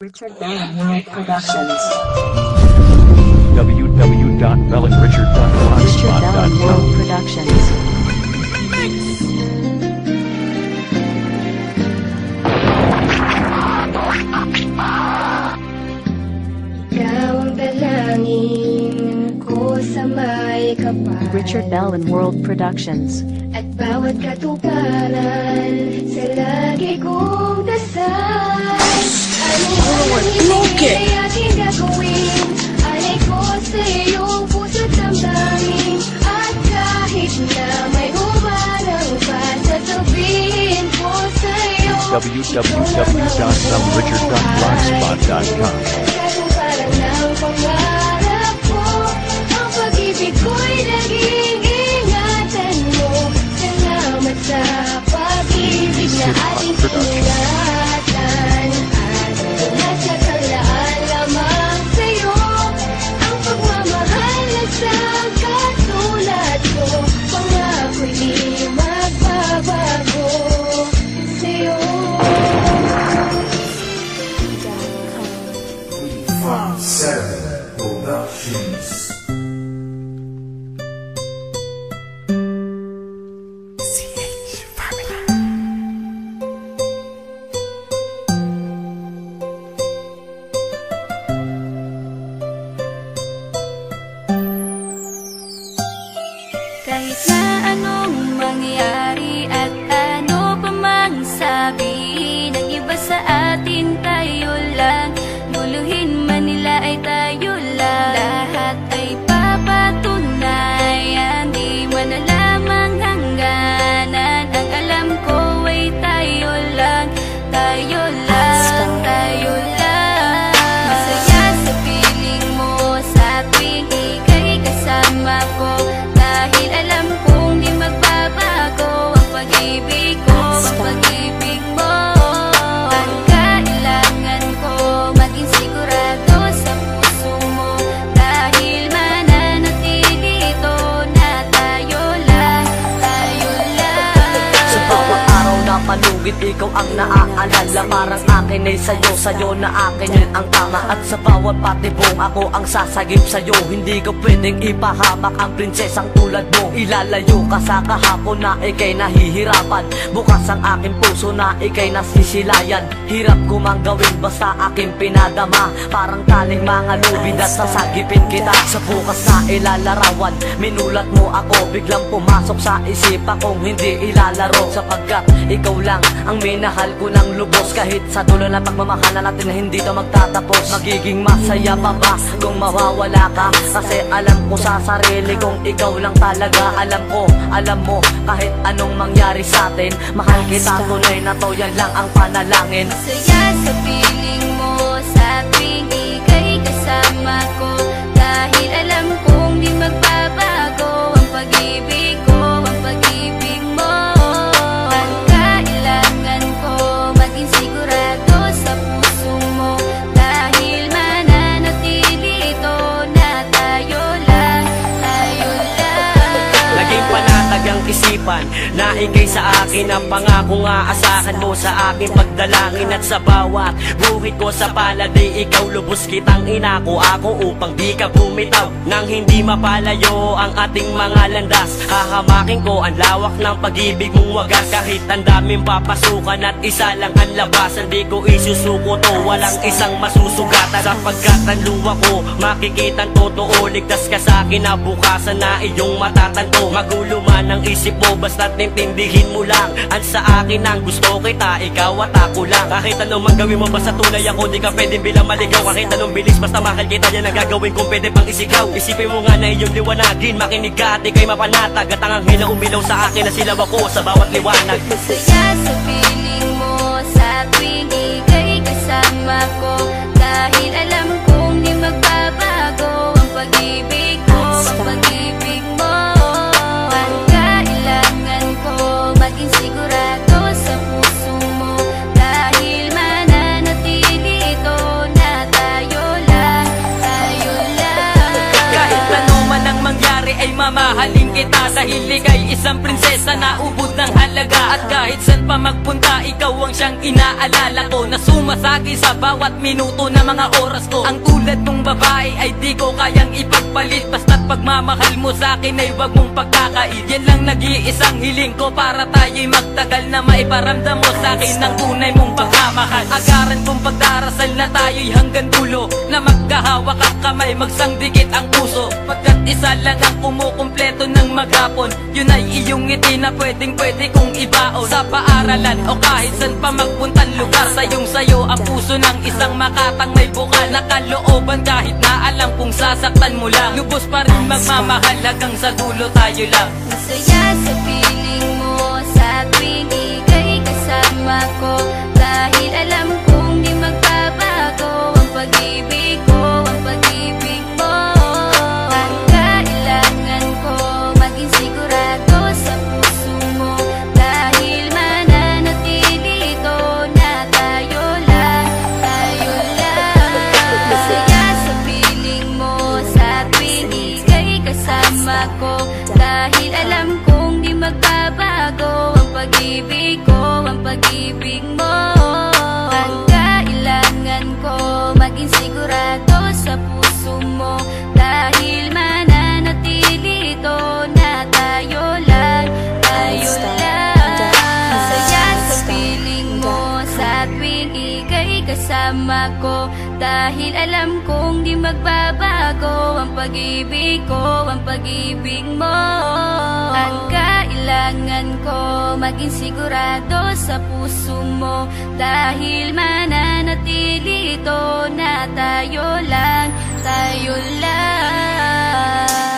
Richard Bell World Productions. Richard Bell World www.bellenrichard.blogspot.com. Productions. Ikaw ang dalangin ko sa may kapal. Richard Bell World Productions. At bawat katuparan sa lagi kong dasal. Anong ay aking gagawin? Alay ko sa iyong puso't damdamin. At kahit na may humarang pa, sasabihin ko sa'yo www.bellenrichard.blogspot.com. Parang ng pangarap ko, ang pag-ibig ko'y naging ingatan mo. Salamat sa pag-ibig na ating sinulatan. At nasa talaan lamang sa'yo, ang pagmamahal na sa katulad ko. Pangako'y di magbabago sa'yo. From Seven Productions. Kahit na anong mangyari at ano pa mang sabihin ng iba sa atin, tayo lang. Luluhin man nila ay tayo lang. Lahat ay papatunayan, di man alamang hangganan. Ang alam ko ay tayo lang, tayo lang, tayo lang. Masaya sa piling mo sa tuwing ika'y kasama ko. Dahil alam kong di magbabago ang pag-ibig ko, ang pag-ibig mo. Ang kailangan ko maging sigurado sa puso mo. Dahil mananatili ito na tayo lang, tayo lang. Sa bawat araw na panugit, ikaw ang naaalala. Parang akin ay sa'yo na akin yun ang tama. At sa bawat patibong, ako ang sasagip sa'yo. Hindi ko pwedeng ipahamak ang prinsesang tulad mo. Ilalayo ka sa kahapon na ikay nahihirapan. Bukas ang aking puso na ikay nasisilayan. Hirap ko mang gawin basta aking pinadama. Parang taling mga lubid at sasagipin kita. Sa bukas na ilalarawan, minulat mo ako. Biglang pumasok sa isipa kong hindi ilalaro. Sapagkat ikaw lang ang minahal ko ng lubos. Kahit sa dulo ng pagmamahal na natin na hindi ito magtatapos. Magiging masaya pa ba kung mawawala ka? Kasi alam ko sa sarili kong ikaw lang talaga. Alam mo kahit anong mangyari sa atin, mahal kita tunay na to, yan lang ang panalangin. Masaya sa piling mo sa tuwing ika'y kasama ko. Dahil alam kong di magbabago ang pag-ibig ko, ang pag-ibig mo. Ang kailangan ko maging sigurado sa puso mo. Dahil mananatili ito na tayo lang, tayo lang. Naging panatag ang isipan na ikay sa akin ang pangako nga asahan mo sa aking pagdalangin. At sa bawat buhit ko sa palad ay ikaw lubos kitang inako ako upang di ka bumitaw. Nang hindi mapalayo ang ating mga landas, hahamakin ko ang lawak ng pag-ibig mong wagas. Kahit ang daming papasukan at isa lang ang labasan, di ko isusuko to, walang isang masusugatan. Sapagkat ang luwa ko makikitang totoo, ligtas ka sa akin na bukasan na iyong matatanto. Magulo man ang isip mo, basta't intindihin mo lang ang sa akin ang gusto kita, ikaw at ako lang. Kahit anong mang gawin mo, basta tunay ako, di ka pwedeng bilang maligaw. Kahit anong bilis, basta mahal kita, yan ang gagawin kung pwede pang isigaw. Isipin mo nga na iyong liwanagin, makinig ka at ika'y mapanatag. At ang anghel na umilaw sa akin na silaw ako sa bawat liwanag. Masaya sa piling mo sa tuwing ika'y kasama ko. Dahil alam kong di magbabago ang pag-ibig ko, ang pag-ibig mo. Ang kailangan ko maging sigurado sa puso mo. Dahil mananatili ito na tayo lang, tayo lang. Kahit ano man ang mangyari ay mamahalin kita. Dahil ika'y isang prinsesa na ubod ng halaga. At kahit saan pa magpunta, ikaw ang siyang inaalala ko, na sumasagi sa bawat minuto na mga oras ko. Ang tulad mong babae ay di ko kayang ipagpalit, basta't pagmamahal mo sa akin ay wag mong pagkakait. Yan lang nag-iisang hiling ko para tayo'y magtagal, na maiparamdam mo sa akin ang tunay mong pagmamahal. Agaran kong pagdarasal na tayo'y hanggang dulo, na magkahawak ang kamay, magsangdikit ang puso. Pagkat isa lang ang kumukumpleto ng maghapon, yun ay iyong ngiti na pwedeng pwede kong ibaon. Sa paaralan o kahit saan pa magpuntang lugar, sayong sayo ang puso ng isang makatang may bukal na kalooban. Kahit na alam kung sasaktan mo lang, lubos pa rin magmamahal hanggang sa dulo tayo lang. Masaya sa piling mo sa tuwing ika'y kasama ko, dahil alam kong di magbabago ang pag-ibig ko, ang pag-ibig mo. Ang kailangan ko maging sigurado sa puso mo, dahil mananatili ito na tayo lang, tayo lang. Masaya sa piling mo sa tuwing ika'y kasama ko, dahil alam kong di magbabago ang pag-ibig ko, ang pag-ibig mo. Ang kailangan ko maging sigurado sa puso mo, dahil mananatili ito na tayo lang, tayo lang. Masaya sa piling mo sa tuwing ika'y kasama ko, dahil alam kong di magbabago ang pag-ibig ko, ang pag-ibig mo. Ang kailangan ko maging sigurado sa puso mo, dahil mananatili ito na tayo lang, tayo lang.